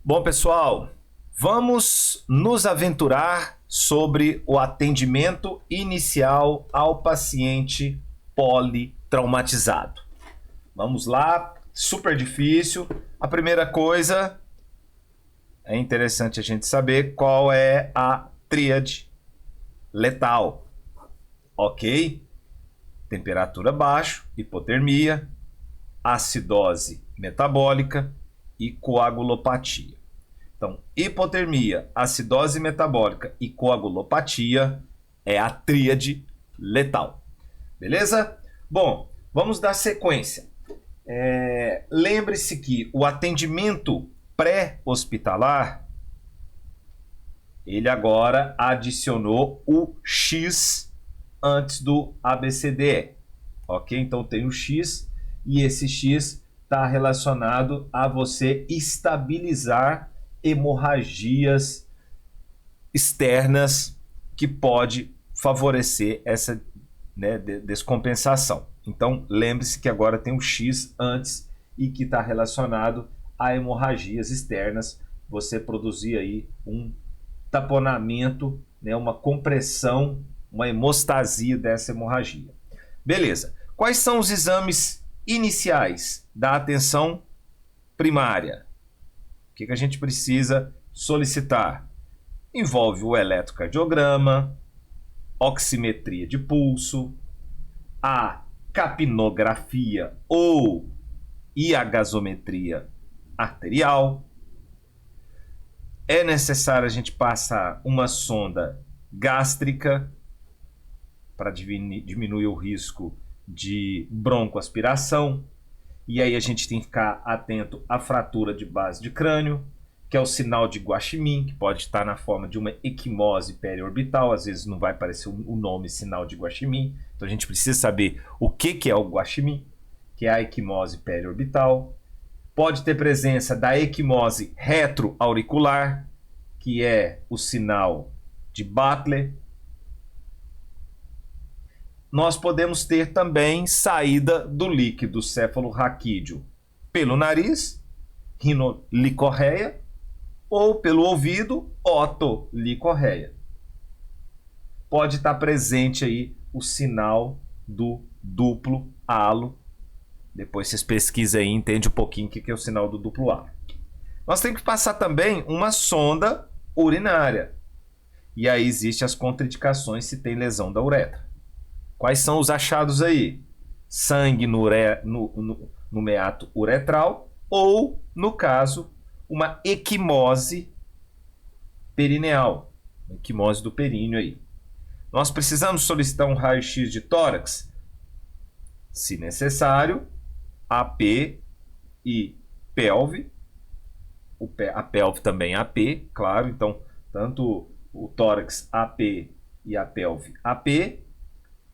Bom, pessoal, vamos nos aventurar sobre o atendimento inicial ao paciente politraumatizado. Vamos lá, super difícil. A primeira coisa, é interessante a gente saber qual é a tríade letal, ok? Temperatura baixa, hipotermia, acidose metabólica e coagulopatia. Então, hipotermia, acidose metabólica e coagulopatia é a tríade letal. Beleza? Bom, vamos dar sequência. Lembre-se que o atendimento pré-hospitalar, ele agora adicionou o X antes do ABCDE. Ok? Então tem o X e esse X está relacionado a você estabilizar hemorragias externas que pode favorecer essa descompensação. Então lembre-se que agora tem o X antes e que está relacionado a hemorragias externas, você produzir aí um taponamento, uma compressão, uma hemostasia dessa hemorragia. Beleza. Quais são os exames iniciais da atenção primária? O que a gente precisa solicitar? Envolve o eletrocardiograma, oximetria de pulso, a capnografia ou gasometria arterial. É necessário a gente passar uma sonda gástrica para diminuir o risco de broncoaspiração. E aí a gente tem que ficar atento à fratura de base de crânio, que é o sinal de Guaxinim, que pode estar na forma de uma equimose periorbital. Às vezes não vai aparecer o nome sinal de Guaxinim. Então a gente precisa saber o que é o Guaxinim, que é a equimose periorbital. Pode ter presença da equimose retroauricular, que é o sinal de Butler. Nós podemos ter também saída do líquido cefalorraquídeo pelo nariz, rinolicorreia, ou pelo ouvido, otolicorreia. Pode estar presente aí o sinal do duplo halo. Depois vocês pesquisam aí e entendem um pouquinho o que é o sinal do duplo halo. Nós temos que passar também uma sonda urinária. E aí existem as contraindicações se tem lesão da uretra. Quais são os achados aí? Sangue no meato uretral ou, no caso, uma equimose perineal, uma equimose do períneo aí. Nós precisamos solicitar um raio-x de tórax? Se necessário, AP e pelve. A pelve também AP, claro. Então, tanto o tórax AP e a pelve AP.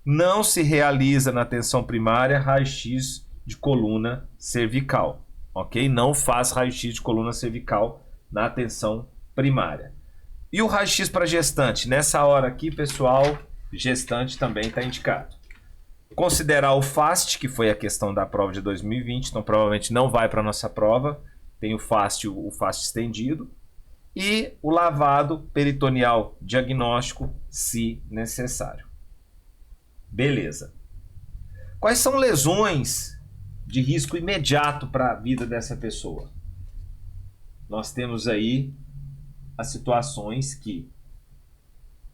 Não se realiza na atenção primária raio-x de coluna cervical, ok? Não faz raio-x de coluna cervical na atenção primária. E o raio-x para gestante? Nessa hora aqui, pessoal, gestante também está indicado. Considerar o FAST, que foi a questão da prova de 2020, então provavelmente não vai para a nossa prova. Tem o FAST estendido. E o lavado peritoneal diagnóstico, se necessário. Beleza. Quais são lesões de risco imediato para a vida dessa pessoa? Nós temos aí as situações que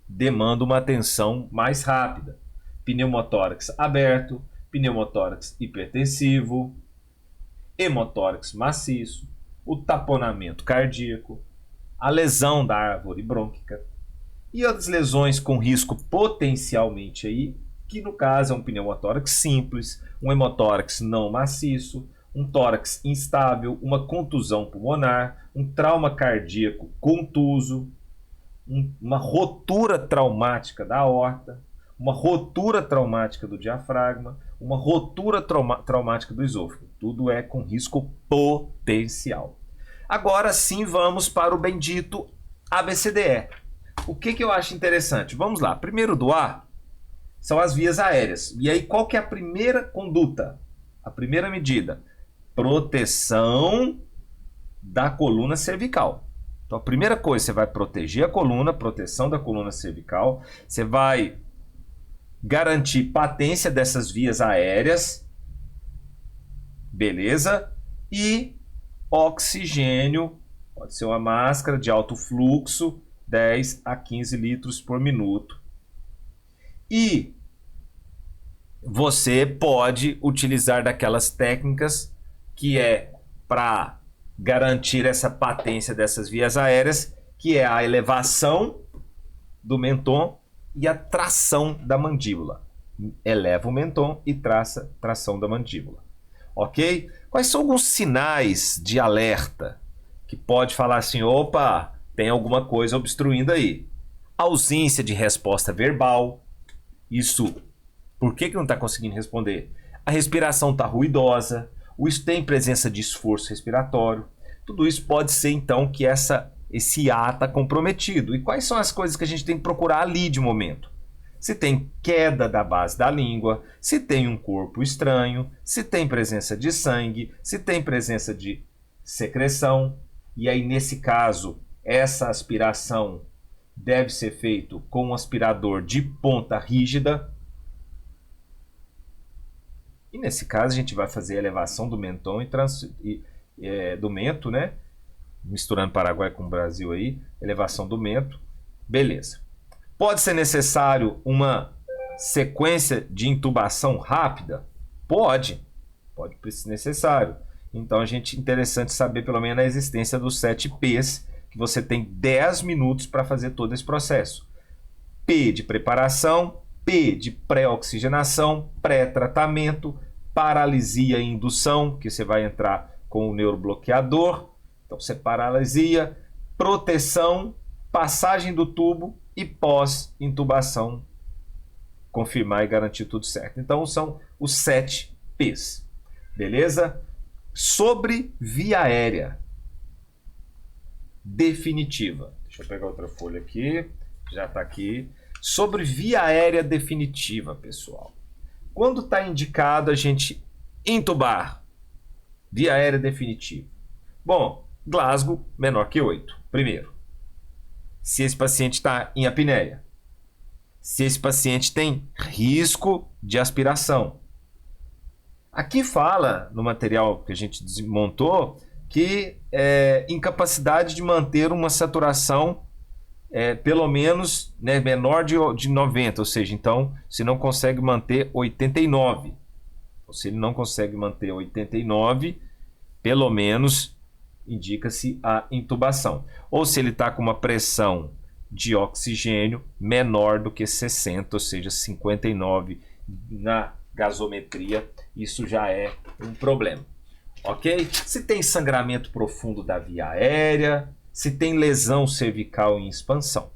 demandam uma atenção mais rápida. Pneumotórax aberto, pneumotórax hipertensivo, hemotórax maciço, o taponamento cardíaco, a lesão da árvore brônquica e outras lesões com risco potencialmente aí, que no caso é um pneumotórax simples, um hemotórax não maciço, um tórax instável, uma contusão pulmonar, um trauma cardíaco contuso, uma rotura traumática da aorta, uma rotura traumática do diafragma, uma rotura traumática do esôfago. Tudo é com risco potencial. Agora sim vamos para o bendito ABCDE. O que eu acho interessante? Vamos lá. Primeiro do A são as vias aéreas. E aí qual que é a primeira conduta? A primeira medida? Proteção da coluna cervical. Então, a primeira coisa, você vai proteger a coluna, proteção da coluna cervical, você vai garantir patência dessas vias aéreas, beleza? E oxigênio, pode ser uma máscara de alto fluxo, 10 a 15 litros por minuto. E você pode utilizar daquelas técnicas que é para garantir essa patência dessas vias aéreas, que é a elevação do mentón e a tração da mandíbula. Eleva o mentón e tração da mandíbula. Ok? Quais são alguns sinais de alerta que pode falar assim, opa, tem alguma coisa obstruindo aí? Ausência de resposta verbal. Isso, por que não está conseguindo responder? A respiração está ruidosa, tem presença de esforço respiratório. Tudo isso pode ser então que esse A está comprometido. E quais são as coisas que a gente tem que procurar ali de momento? Se tem queda da base da língua, se tem um corpo estranho, se tem presença de sangue, se tem presença de secreção. E aí, nesse caso, essa aspiração deve ser feita com um aspirador de ponta rígida. E nesse caso, a gente vai fazer a elevação do mentón do mento, né? Misturando Paraguai com o Brasil aí, elevação do mento. Beleza. Pode ser necessário uma sequência de intubação rápida? Pode ser necessário. Então, interessante saber pelo menos a existência dos 7 P's, que você tem 10 minutos para fazer todo esse processo. P de preparação, P de pré-oxigenação, pré-tratamento, paralisia e indução, que você vai entrar com o neurobloqueador. Então, você paralisia, proteção, passagem do tubo e pós-intubação, confirmar e garantir tudo certo. Então, são os 7 P's. Beleza? Sobre via aérea definitiva. Deixa eu pegar outra folha aqui. Já está aqui. Sobre via aérea definitiva, pessoal. Quando está indicado a gente intubar via aérea definitiva? Bom, Glasgow menor que 8. Primeiro, se esse paciente está em apneia. Se esse paciente tem risco de aspiração. Aqui fala, no material que a gente desmontou, que incapacidade de manter uma saturação pelo menos, né, menor de 90, ou seja, então, se não consegue manter 89. Ou se ele não consegue manter 89, pelo menos indica-se a intubação. Ou se ele está com uma pressão de oxigênio menor do que 60, ou seja, 59 na gasometria, isso já é um problema. Ok? Se tem sangramento profundo da via aérea, se tem lesão cervical em expansão.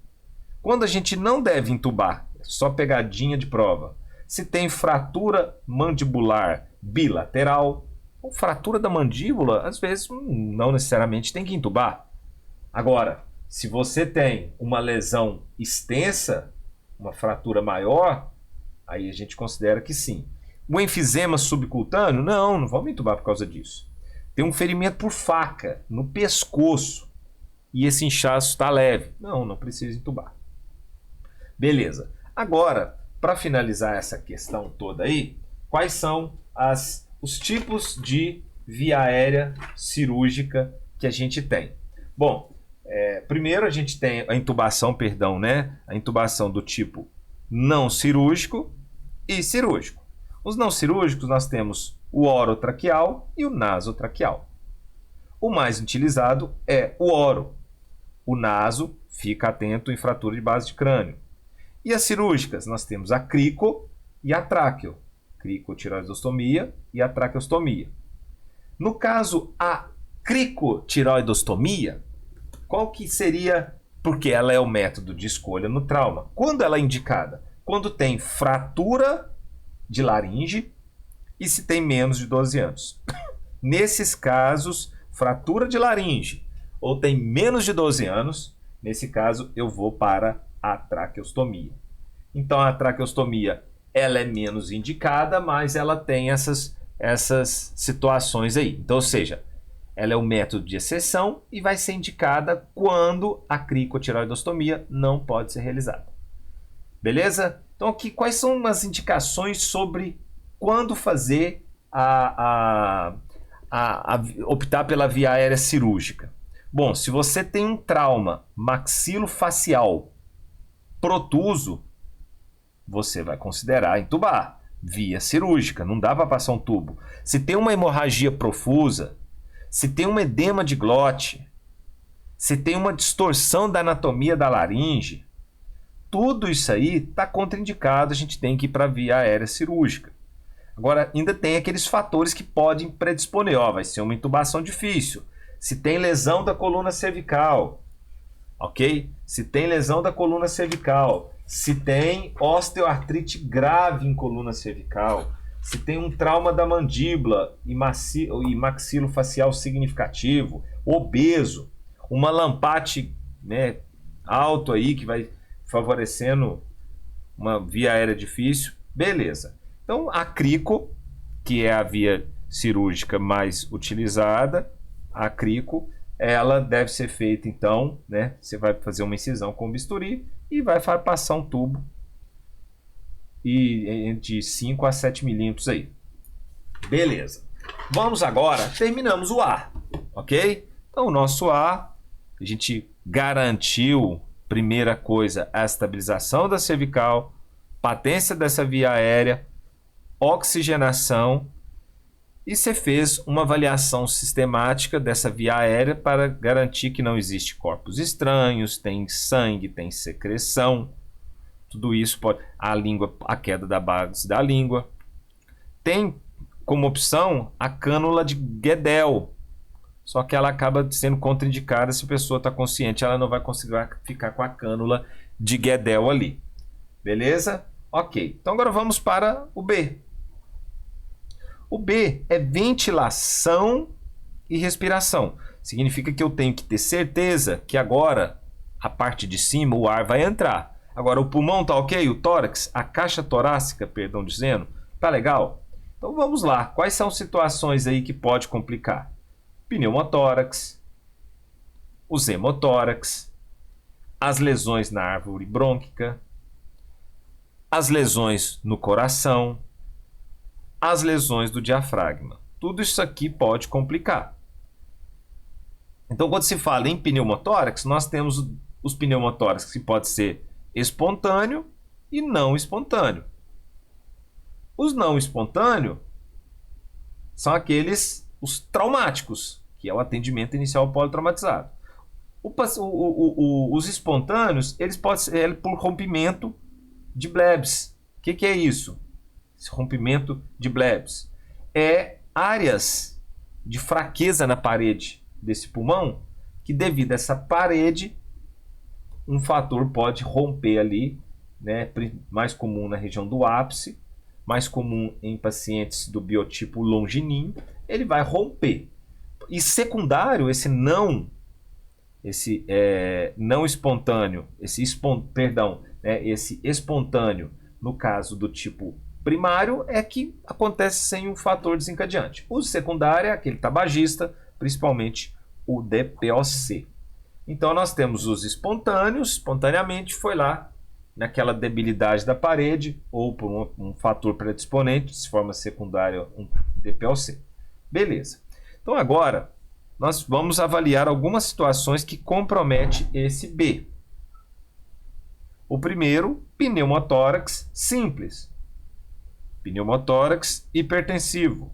Quando a gente não deve intubar, só pegadinha de prova. Se tem fratura mandibular bilateral, ou fratura da mandíbula, às vezes não necessariamente tem que intubar. Agora, se você tem uma lesão extensa, uma fratura maior, aí a gente considera que sim. O enfisema subcutâneo, não vamos intubar por causa disso. Tem um ferimento por faca no pescoço e esse inchaço está leve. Não precisa intubar. Beleza. Agora, para finalizar essa questão toda aí, quais são os tipos de via aérea cirúrgica que a gente tem? Bom, primeiro a gente tem a intubação, né? A intubação do tipo não cirúrgico e cirúrgico. Os não cirúrgicos nós temos o orotraqueal e o nasotraqueal. O mais utilizado é o oro. O naso, fica atento em fratura de base de crânio. E as cirúrgicas, nós temos a crico e a tráqueo. Cricotireoidostomia e a traqueostomia. No caso, a cricotireoidostomia, qual que seria? Porque ela é o método de escolha no trauma. Quando ela é indicada? Quando tem fratura de laringe e se tem menos de 12 anos. Nesses casos, fratura de laringe ou tem menos de 12 anos, nesse caso eu vou para a traqueostomia. Então a traqueostomia ela é menos indicada, mas ela tem essas situações aí. Então, ou seja, Ela é o método de exceção e vai ser indicada quando a cricotireoidostomia não pode ser realizada. Beleza? Então aqui, quais são as indicações sobre quando fazer optar pela via aérea cirúrgica? Bom, se você tem um trauma maxilofacial protuso, você vai considerar entubar via cirúrgica, não dá para passar um tubo. Se tem uma hemorragia profusa, se tem um edema de glote, se tem uma distorção da anatomia da laringe, tudo isso aí está contraindicado, a gente tem que ir para a via aérea cirúrgica. Agora, ainda tem aqueles fatores que podem predisponer, vai ser uma intubação difícil. Se tem lesão da coluna cervical, ok? Se tem lesão da coluna cervical, se tem osteoartrite grave em coluna cervical, se tem um trauma da mandíbula e maxilofacial significativo, obeso, uma lampate, né, alto aí que vai favorecendo uma via aérea difícil, beleza. Então a crico, que é a via cirúrgica mais utilizada, a crico, ela deve ser feita então, né? Você vai fazer uma incisão com bisturi e vai passar um tubo de 5 a 7 milímetros aí. Beleza. Vamos agora, terminamos o A, ok? Então o nosso A, a gente garantiu, primeira coisa, a estabilização da cervical, patência dessa via aérea, oxigenação, e você fez uma avaliação sistemática dessa via aérea para garantir que não existe corpos estranhos, tem sangue, tem secreção, tudo isso pode... A língua, a queda da base da língua. Tem como opção a cânula de Guedel, só que ela acaba sendo contraindicada se a pessoa está consciente, ela não vai conseguir ficar com a cânula de Guedel ali. Beleza? Ok. Então agora vamos para o B. O B é ventilação e respiração. Significa que eu tenho que ter certeza que agora a parte de cima, o ar vai entrar. Agora o pulmão tá ok? O tórax, a caixa torácica, perdão dizendo, tá legal? Então vamos lá. Quais são situações aí que pode complicar? Pneumotórax, os hemotórax, as lesões na árvore brônquica, as lesões no coração, as lesões do diafragma. Tudo isso aqui pode complicar. Então, quando se fala em pneumotórax, nós temos os pneumotórax que pode ser espontâneo e não espontâneo. Os não espontâneos são os traumáticos, que é o atendimento inicial politraumatizado. Os espontâneos, eles podem ser por rompimento de Blebs. O que é isso? Esse rompimento de Blebs é áreas de fraqueza na parede desse pulmão, que devido a essa parede, um fator pode romper ali, né? Mais comum na região do ápice, mais comum em pacientes do biotipo longínquo, ele vai romper. E secundário, esse não espontâneo, esse espontâneo, no caso do tipo primário, é que acontece sem um fator desencadeante. O secundário é aquele tabagista, principalmente o DPOC. Então nós temos os espontâneos, espontaneamente foi lá naquela debilidade da parede ou por um fator predisponente, de forma secundária um DPOC. Beleza. Então agora nós vamos avaliar algumas situações que comprometem esse B. O primeiro, pneumotórax simples. Pneumotórax hipertensivo.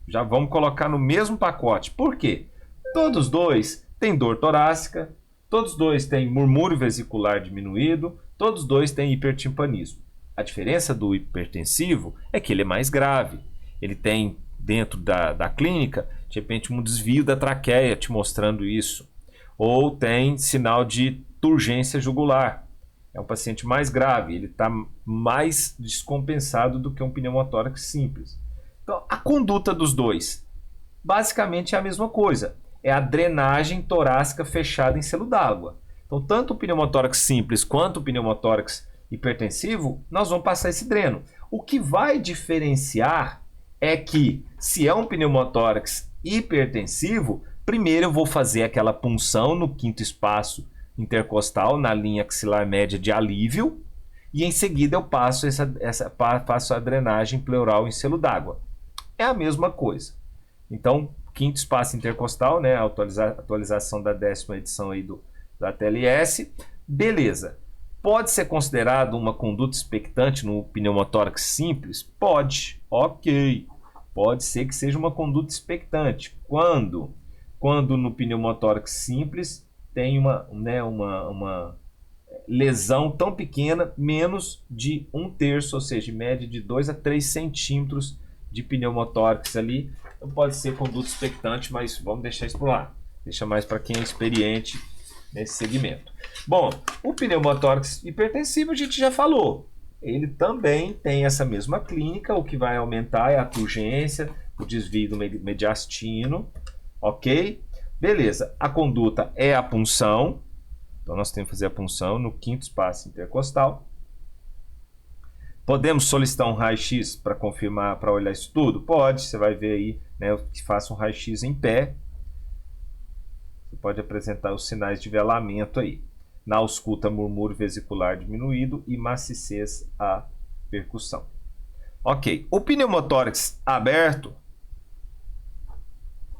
Já vamos colocar no mesmo pacote. Por quê? Todos dois têm dor torácica, todos dois têm murmúrio vesicular diminuído, todos dois têm hipertimpanismo. A diferença do hipertensivo é que ele é mais grave. Ele tem, dentro da clínica, de repente um desvio da traqueia te mostrando isso. Ou tem sinal de turgência jugular. É um paciente mais grave, ele está mais descompensado do que um pneumotórax simples. Então, a conduta dos dois, basicamente é a mesma coisa. É a drenagem torácica fechada em selo d'água. Então, tanto o pneumotórax simples quanto o pneumotórax hipertensivo, nós vamos passar esse dreno. O que vai diferenciar é que, se é um pneumotórax hipertensivo, Primeiro eu vou fazer aquela punção no quinto espaço intercostal, na linha axilar média de alívio, e em seguida eu faço a drenagem pleural em selo d'água. É a mesma coisa. Então, quinto espaço intercostal, né, a atualização da 10ª edição aí da TLS, beleza. Pode ser considerado uma conduta expectante no pneumotórax simples? Pode, ok. Pode ser que seja uma conduta expectante. Quando no pneumotórax simples tem uma lesão tão pequena, menos de 1/3, ou seja, de média de 2 a 3 centímetros de pneumotórax ali. Então pode ser conduta expectante, mas vamos deixar isso por lá. Deixa mais para quem é experiente nesse segmento. Bom, o pneumotórax hipertensivo a gente já falou. Ele também tem essa mesma clínica, o que vai aumentar é a turgência, o desvio do mediastino, ok? Beleza, a conduta é a punção, então nós temos que fazer a punção no quinto espaço intercostal. Podemos solicitar um raio-x para confirmar, para olhar isso tudo? Pode, você vai ver aí, né, que faça um raio-x em pé. Você pode apresentar os sinais de velamento aí. Na ausculta, murmúrio vesicular diminuído e maciez à percussão. Ok, o pneumotórax aberto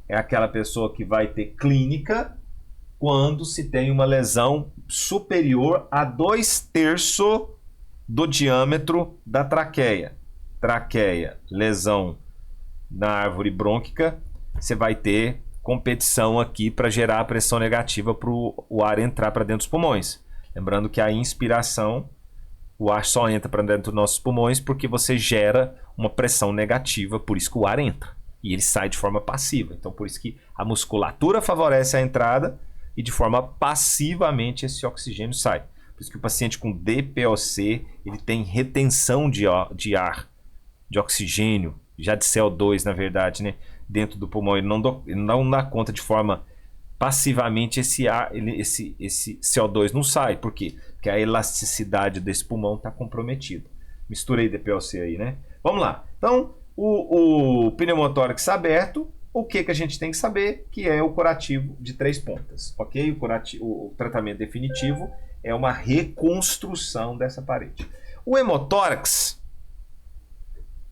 é aquela pessoa que vai ter clínica quando se tem uma lesão superior a 2/3 do diâmetro da traqueia. Traqueia, lesão na árvore brônquica, você vai ter competição aqui para gerar a pressão negativa para o ar entrar para dentro dos pulmões. Lembrando que a inspiração, o ar só entra para dentro dos nossos pulmões porque você gera uma pressão negativa, por isso que o ar entra. E ele sai de forma passiva. Então, por isso que a musculatura favorece a entrada e de forma passivamente esse oxigênio sai. Por isso que o paciente com DPOC, ele tem retenção de ar, de oxigênio, já de CO2, na verdade, né? Dentro do pulmão. Ele não dá conta de forma passivamente esse CO2 não sai. Por quê? Porque a elasticidade desse pulmão está comprometida. Misturei DPOC aí, né? Vamos lá. Então, o pneumotórax aberto, o que a gente tem que saber? Que é o curativo de 3 pontas, ok? O tratamento definitivo é uma reconstrução dessa parede. O hemotórax,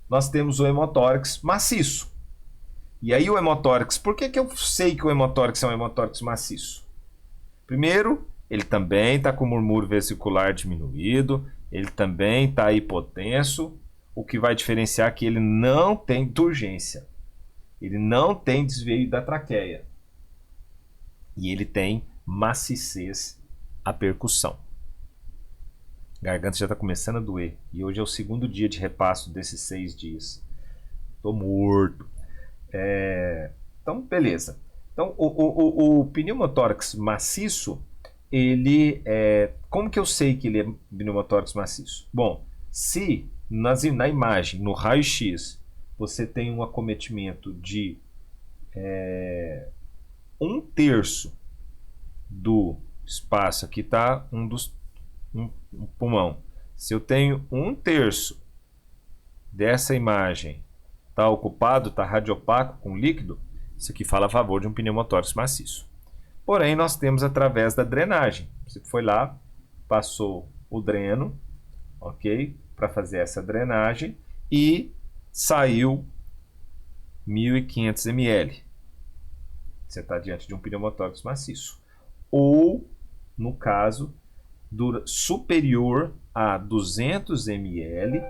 nós temos o hemotórax maciço. E aí o hemotórax, por que eu sei que o hemotórax é um hemotórax maciço? Primeiro, ele também está com o murmúrio vesicular diminuído, ele também está hipotenso, o que vai diferenciar é que ele não tem turgência, ele não tem desvio da traqueia e ele tem maciez à percussão. A garganta já está começando a doer e hoje é o segundo dia de repasso desses 6 dias. Estou morto. Então, beleza. Então, o pneumotórax maciço, ele como que eu sei que ele é pneumotórax maciço? Bom, se na imagem, no raio-x, você tem um acometimento de 1/3 do espaço, aqui está um pulmão. Se eu tenho 1/3 dessa imagem está ocupado, está radiopaco com líquido, isso aqui fala a favor de um pneumotórax maciço. Porém, nós temos através da drenagem. Você foi lá, passou o dreno, ok? Para fazer essa drenagem e saiu 1.500 ml. Você está diante de um pneumotórax maciço. Ou, no caso, superior a 200 ml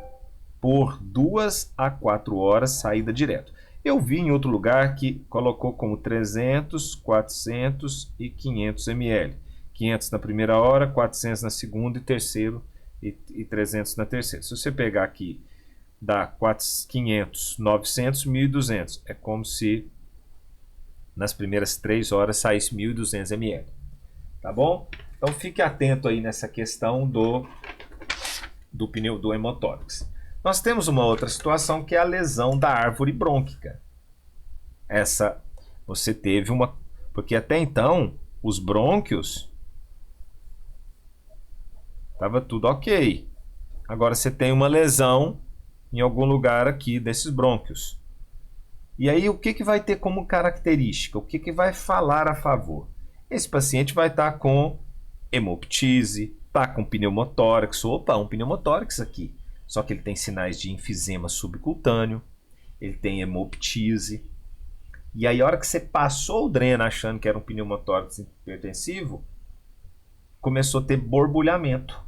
por 2 a 4 horas, saída direto. Eu vi em outro lugar que colocou como 300, 400 e 500 ml. 500 na primeira hora, 400 na segunda e terceiro e 300 na terceira. Se você pegar aqui, dá 500, 900, 1.200. É como se nas primeiras 3 horas saísse 1.200 ml. Tá bom? Então fique atento aí nessa questão do hemotórax. Nós temos uma outra situação que é a lesão da árvore brônquica. Essa você teve uma... Porque até então, os brônquios estava tudo ok. Agora você tem uma lesão em algum lugar aqui desses brônquios. E aí o que vai ter como característica? O que vai falar a favor? Esse paciente vai estar com hemoptise, está com pneumotórax. Opa, um pneumotórax aqui. Só que ele tem sinais de enfisema subcutâneo, ele tem hemoptise. E aí a hora que você passou o dreno achando que era um pneumotórax hipertensivo, começou a ter borbulhamento.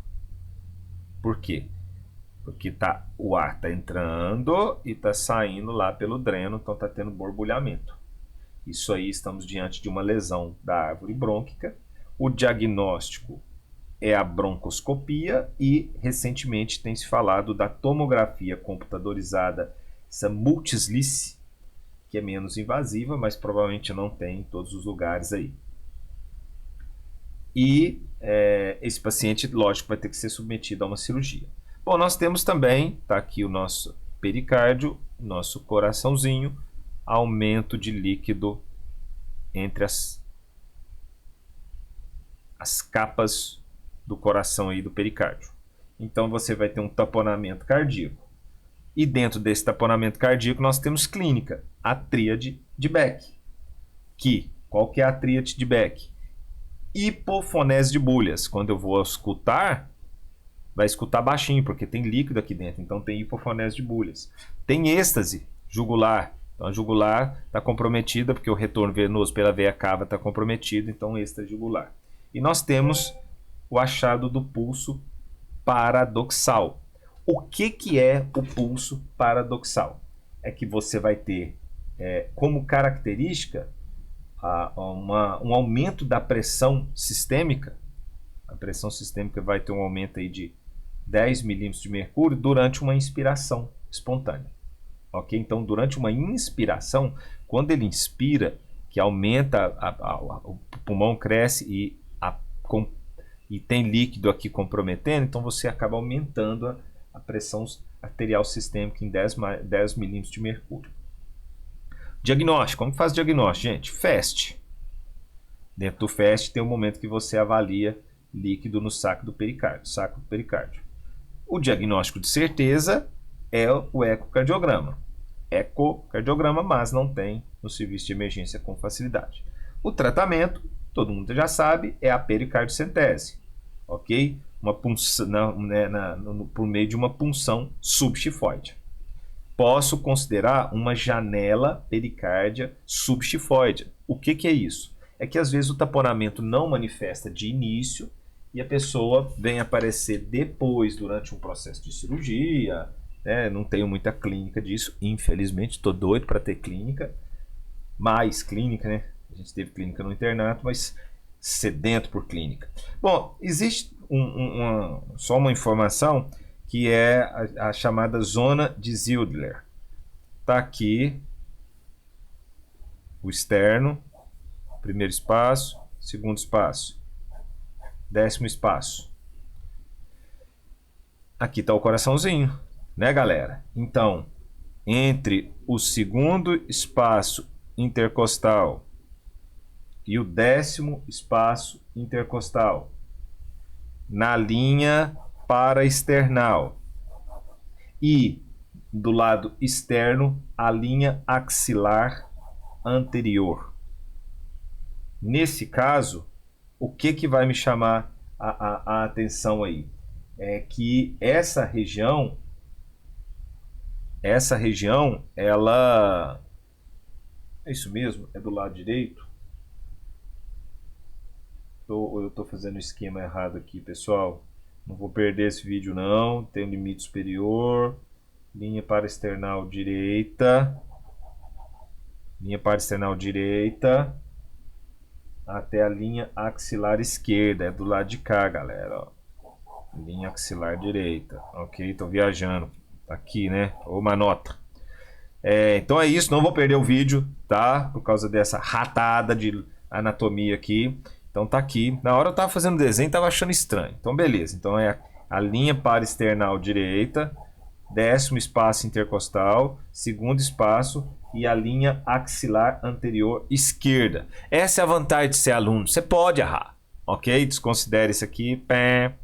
Por quê? Porque o ar está entrando e está saindo lá pelo dreno, então está tendo borbulhamento. Isso aí, estamos diante de uma lesão da árvore brônquica. O diagnóstico é a broncoscopia e, recentemente, tem se falado da tomografia computadorizada, essa multislice, que é menos invasiva, mas provavelmente não tem em todos os lugares aí. E esse paciente, lógico, vai ter que ser submetido a uma cirurgia. Bom, nós temos também, está aqui o nosso pericárdio, nosso coraçãozinho, aumento de líquido entre as capas do coração aí do pericárdio. Então você vai ter um taponamento cardíaco. E dentro desse taponamento cardíaco nós temos clínica, a tríade de Beck. Qual que é a tríade de Beck? Hipofonese de bulhas. Quando eu vou escutar, vai escutar baixinho, porque tem líquido aqui dentro, então tem hipofonese de bulhas. Tem êxtase jugular, então a jugular está comprometida, porque o retorno venoso pela veia cava está comprometido, então êxtase jugular. E nós temos o achado do pulso paradoxal. O que é o pulso paradoxal? É que você vai ter como característica um aumento da pressão sistêmica. A pressão sistêmica vai ter um aumento aí de 10 milímetros de mercúrio durante uma inspiração espontânea. Ok? Então, durante uma inspiração, quando ele inspira, que aumenta, o pulmão cresce e tem líquido aqui comprometendo, então você acaba aumentando a pressão arterial sistêmica em 10 milímetros de mercúrio. Diagnóstico. Como faz diagnóstico, gente? FAST. Dentro do FAST tem um momento que você avalia líquido no saco do pericárdio. O diagnóstico de certeza é o ecocardiograma. Ecocardiograma, mas não tem no serviço de emergência com facilidade. O tratamento, todo mundo já sabe, é a pericardiocentese, ok? Uma punção, por meio de uma punção subxifoide. Posso considerar uma janela pericárdia subxifoide. O que é isso? É que às vezes o taponamento não manifesta de início e a pessoa vem aparecer depois, durante um processo de cirurgia, né? Não tenho muita clínica disso, infelizmente, estou doido para ter clínica, mais clínica, né? A gente teve clínica no internato, mas sedento por clínica. Bom, existe só uma informação que é a chamada zona de Zildler. Está aqui o externo, primeiro espaço, segundo espaço, 10º espaço. Aqui está o coraçãozinho, né, galera? Então, entre o segundo espaço intercostal e o 10º espaço intercostal, na linha paraesternal, e do lado externo, a linha axilar anterior. Nesse caso, o que vai me chamar a atenção aí? É que essa região, ela... É isso mesmo? É do lado direito? Eu estou fazendo o esquema errado aqui, pessoal. Não vou perder esse vídeo não. Tem um limite superior. Linha paraesternal direita. Linha paraesternal direita. Até a linha axilar esquerda. É do lado de cá, galera. Ó. Linha axilar direita. Ok, tô viajando. Aqui, né? Uma nota. Então é isso. Não vou perder o vídeo, tá? Por causa dessa ratada de anatomia aqui. Então tá aqui. Na hora eu tava fazendo desenho, tava achando estranho. Então beleza. Então é a linha paraesternal direita, 10º espaço intercostal, segundo espaço e a linha axilar anterior esquerda. Essa é a vantagem de ser aluno. Você pode errar, ok? Desconsidere isso aqui. Pé.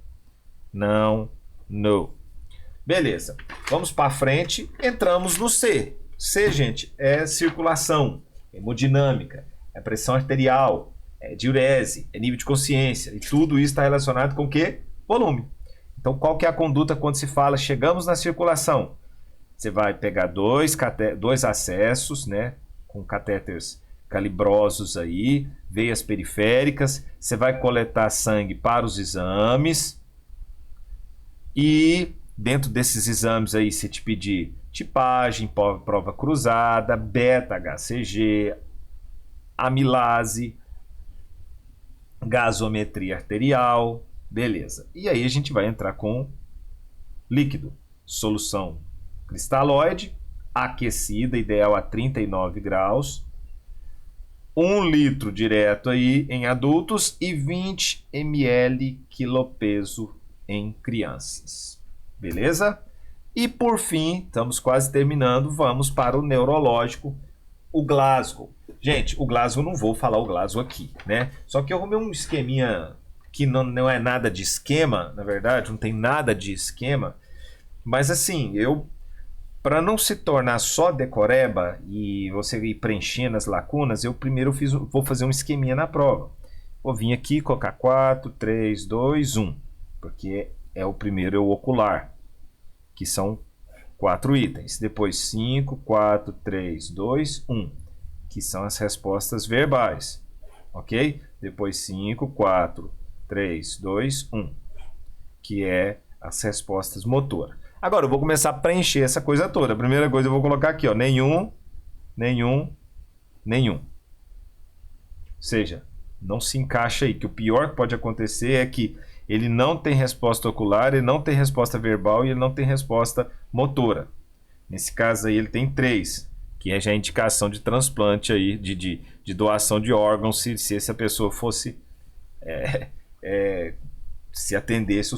Não. No. Beleza. Vamos para frente. Entramos no C. C, gente, é circulação, hemodinâmica, é pressão arterial, é diurese, é nível de consciência. E tudo isso está relacionado com o quê? Volume. Então, qual que é a conduta quando se fala chegamos na circulação? Você vai pegar dois acessos, né, com catéteres calibrosos aí, veias periféricas, você vai coletar sangue para os exames e dentro desses exames aí, se te pedir tipagem, prova cruzada, beta-HCG, amilase, gasometria arterial, beleza. E aí a gente vai entrar com líquido, solução cristalóide, aquecida, ideal a 39 graus, 1 litro direto aí em adultos e 20 ml quilopeso em crianças. Beleza? E por fim, estamos quase terminando, vamos para o neurológico, o Glasgow. Gente, o Glasgow, não vou falar o Glasgow aqui, né? Só que eu arrumei um esqueminha que não é nada de esquema, na verdade, não tem nada de esquema. Mas assim, para não se tornar só decoreba e você ir preenchendo as lacunas, eu primeiro vou fazer um esqueminha na prova. Vou vir aqui, colocar 4, 3, 2, 1, porque é o primeiro, é o ocular, que são 4 itens. Depois 5, 4, 3, 2, 1, que são as respostas verbais, ok? Depois 5, 4, 3, 2, 1, que é as respostas motoras. Agora eu vou começar a preencher essa coisa toda. A primeira coisa eu vou colocar aqui, ó, nenhum. Ou seja, não se encaixa aí, que o pior que pode acontecer é que ele não tem resposta ocular, ele não tem resposta verbal e ele não tem resposta motora. Nesse caso aí ele tem 3, que é já a indicação de transplante aí, de doação de órgãos, se essa pessoa fosse se atendesse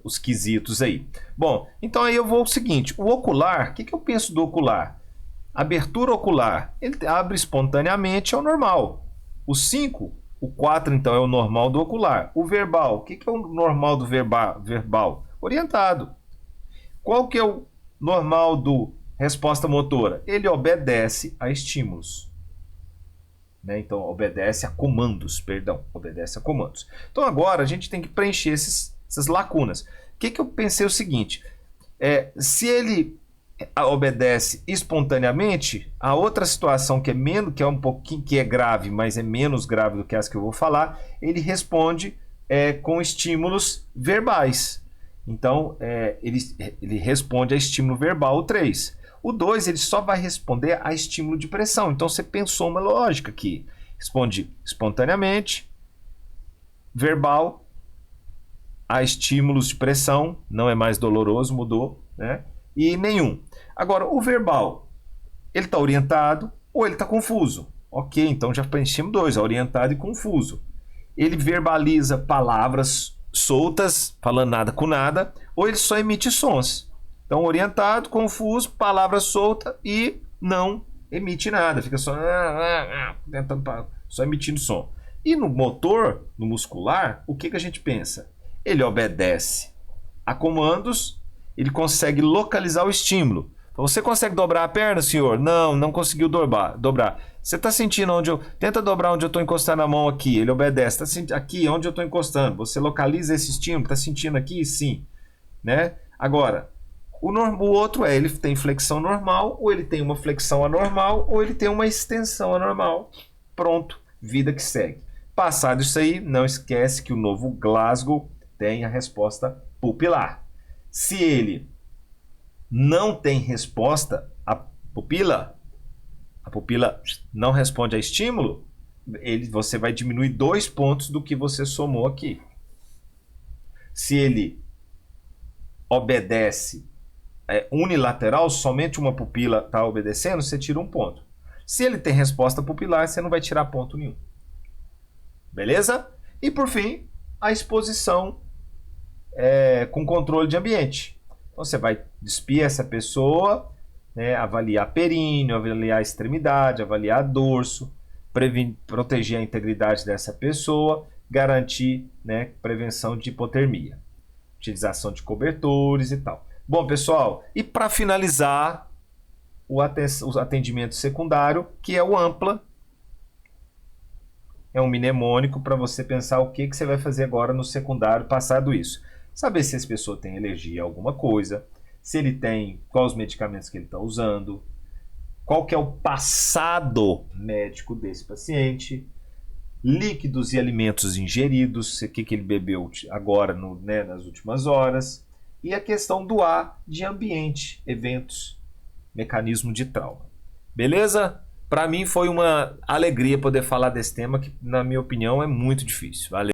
os quesitos aí. Bom, então aí eu vou o seguinte, o ocular, o que eu penso do ocular? Abertura ocular, ele abre espontaneamente, é o normal. O 5, o 4 então é o normal do ocular. O verbal, o que é o normal do verbal? Orientado. Qual que é o normal do resposta motora? Ele obedece a estímulos. Né? Então obedece a comandos, obedece a comandos. Então agora a gente tem que preencher essas lacunas. O que eu pensei o seguinte, se ele obedece espontaneamente, a outra situação que é um pouquinho, que é grave, mas é menos grave do que as que eu vou falar, ele responde com estímulos verbais. Então ele responde a estímulo verbal, o 3. O 2 ele só vai responder a estímulo de pressão. Então você pensou uma lógica aqui. Responde espontaneamente, verbal, a estímulos de pressão, não é mais doloroso, mudou, né? E nenhum. Agora, o verbal, ele está orientado ou ele está confuso? Ok, então já preenchemos 2, orientado e confuso. Ele verbaliza palavras soltas, falando nada com nada, ou ele só emite sons. Então, orientado, confuso, palavra solta e não emite nada, fica só emitindo som. E no motor, no muscular, o que a gente pensa? Ele obedece a comandos, ele consegue localizar o estímulo. Então, você consegue dobrar a perna, senhor? Não conseguiu dobrar. Você está sentindo onde eu... Tenta dobrar onde eu estou encostando a mão aqui. Ele obedece. Tá sentindo aqui, onde eu estou encostando. Você localiza esse estímulo. Está sentindo aqui? Sim. Né? Agora, o outro ele tem flexão normal, ou ele tem uma flexão anormal, ou ele tem uma extensão anormal. Pronto. Vida que segue. Passado isso aí, não esquece que o novo Glasgow tem a resposta pupilar. Se ele não tem resposta, a pupila não responde a estímulo, você vai diminuir 2 pontos do que você somou aqui. Se ele obedece unilateral, somente uma pupila está obedecendo, você tira 1 ponto. Se ele tem resposta pupilar, você não vai tirar ponto nenhum. Beleza? E por fim, a exposição com controle de ambiente. Então você vai despir essa pessoa, né, avaliar períneo, avaliar a extremidade, avaliar dorso, proteger a integridade dessa pessoa, garantir, né, prevenção de hipotermia, utilização de cobertores e tal. Bom, pessoal, e para finalizar, o atendimento secundário, que é o ampla. É um mnemônico para você pensar o que você vai fazer agora no secundário passado isso. Saber se essa pessoa tem alergia a alguma coisa, se ele tem, quais os medicamentos que ele está usando, qual que é o passado médico desse paciente, líquidos e alimentos ingeridos, o que ele bebeu agora nas últimas horas, e a questão do ar de ambiente, eventos, mecanismo de trauma. Beleza? Para mim foi uma alegria poder falar desse tema que, na minha opinião, é muito difícil. Valeu.